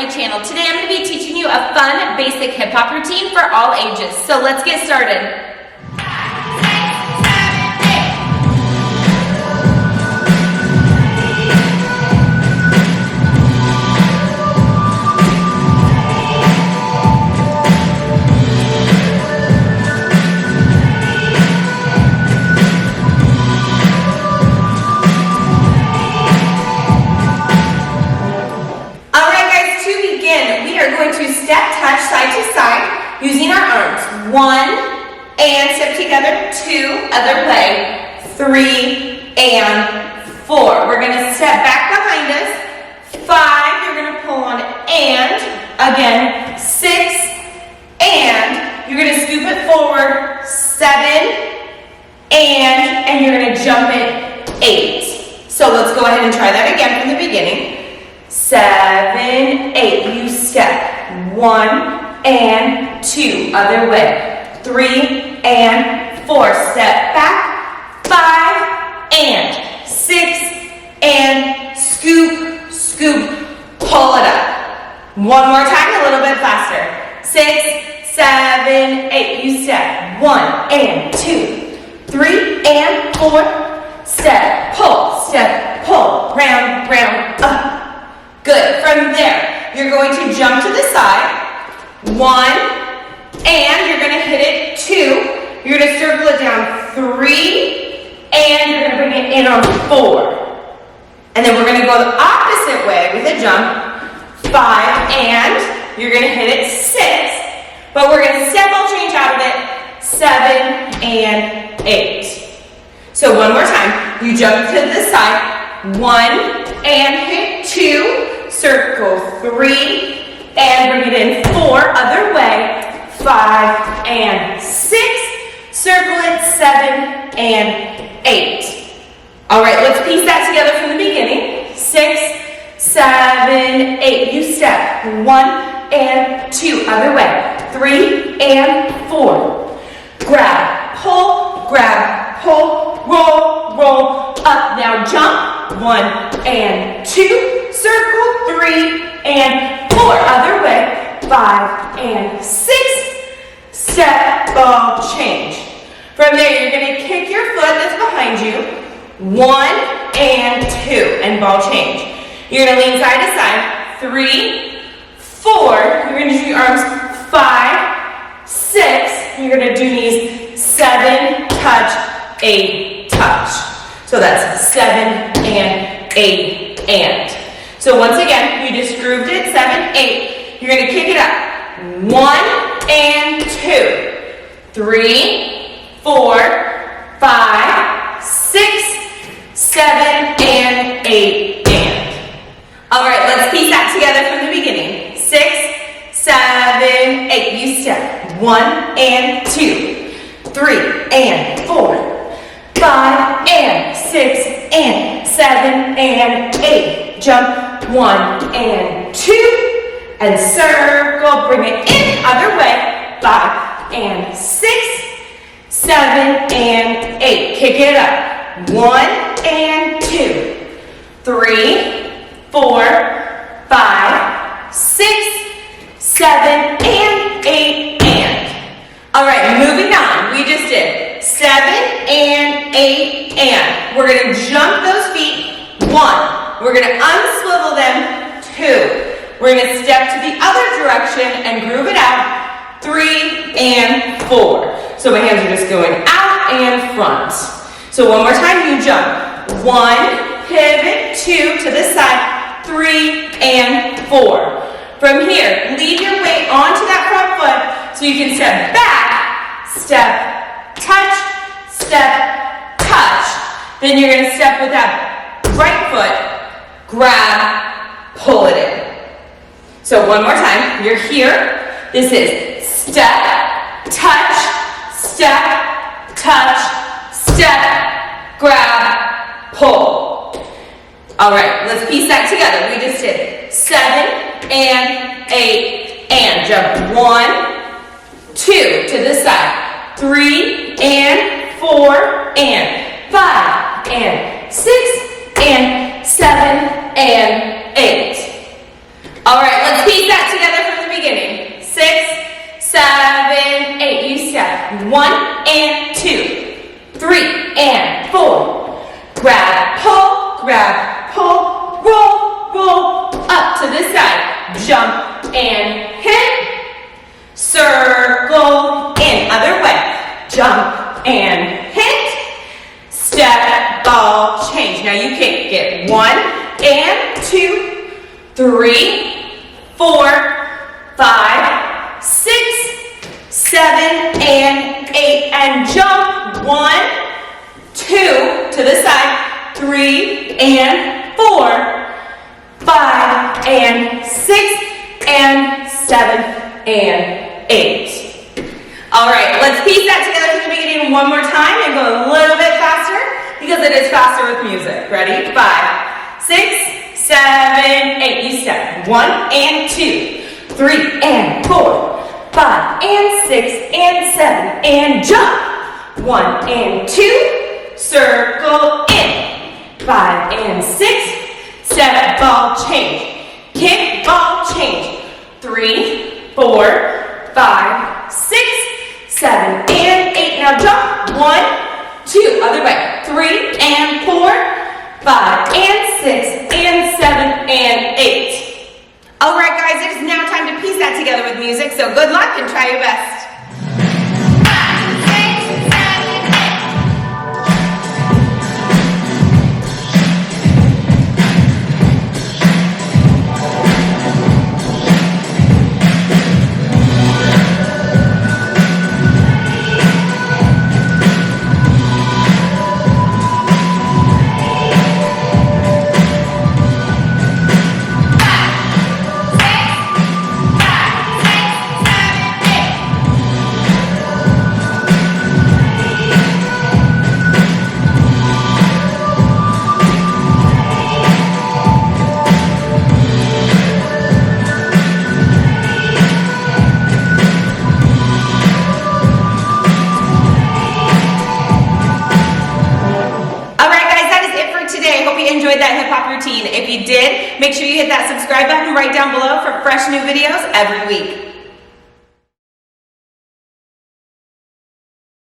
my channel. Today I'm going to be teaching you a fun, basic hip-hop routine for all ages. So let's get started. Step, touch, side to side, using our arms. 1, and step together. 2, other way. 3, and 4. We're going to step back behind us. 5, you're going to pull on, and, again, 6, and, you're going to scoop it forward. 7, and you're going to jump it. 8. So let's go ahead and try that again from the beginning. 7, 8, you step. 1 and 2, other way. 3 and 4, step back. 5 and 6 and scoop, scoop, pull it up. One more time, a little bit faster. 6, 7, 8, you step. 1 and 2, 3 and 4, step, pull, round, round, up. Good. From there, you're going to jump to the side. 1, and you're going to hit it. 2, you're going to circle it down. 3, and you're going to bring it in on 4. And then we're going to go the opposite way with a jump. 5, and you're going to hit it. 6, but we're going to step all change out of it. 7 and 8. So one more time. You jump to the side. 1, and hit 2, circle 3, and bring it in. 4, other way. 5 and 6, circle it. 7 and 8. All right, let's piece that together from the beginning. 6, 7, 8. You step. 1 and 2, other way. 3 and 4. Grab, pull, roll, roll, up. Now jump. 1 and 2, circle. 3 and 4, other way. 5 and 6, step, ball, change. From there, you're going to kick your foot that's behind you. 1 and 2, and ball change. You're going to lean side to side. 3, 4, you're going to do your arms. 5, 6, you're going to do knees. 7, touch, 8, touch. So that's 7 and 8 and. So once again, you just grooved it. 7, 8. You're going to kick it up. 1 and 2, 3, 4, 5, 6, 7, and 8 and. All right, let's piece that together from the beginning. 6, 7, 8. You step. 1 and 2, 3 and 4, 5 and 6 and 7 and 8. Jump. 1 and 2, and circle, bring it in, other way. 5 and 6, 7 and 8. Kick it up. 1 and 2, 3, 4, 5, 6, 7 and 8 and. All right, moving on. We just did 7 and 8 and. We're going to jump those feet. 1. We're going to unswivel them. 2. We're going to step to the other direction and groove it out. 3 and 4. So my hands are just going out and front. So one more time, you jump. 1, pivot, 2 to the side, 3 and 4. From here, lead your weight onto that front foot so you can step back, step, touch, step, touch. Then you're going to step with that right foot. Grab, pull it in. So one more time, you're here. This is step, touch, step, touch, step, grab, pull. All right, let's piece that together. We just did 7 and 8 and. Jump 1, 2 to the side. 3 and 4 and. 5 and 6 and 7 and 8. All right, let's piece 1 and 2, 3 and 4. Grab, pull, roll, roll, up to the side. Jump and hit. Circle in, other way. Jump and hit. Step, ball, change. Now you can get 1 and 2, 3, 4, 5, 6, 7, and 8. And jump. 1, 2, to the side. 3 and 4, 5 and 6, and 7 and 8. All right, let's piece that together from the beginning one more time and go a little bit faster because it is faster with music. Ready? 5, 6, 7, 8. You step. 1 and 2, 3 and 4, 5 and 6 and 7 and jump. 1 and 2, circle in. 5 and 6, 7, ball change. Kick, ball change. 3, 4, 5, 6, 7, and 8. Now jump. 1, 2, other way. 3 and 4, 5 and 6 and 7 and 8. All right, guys, it is now time to piece that together with music. So good luck and try your best. Enjoyed that hip hop routine. If you did, make sure you hit that subscribe button right down below for fresh new videos every week.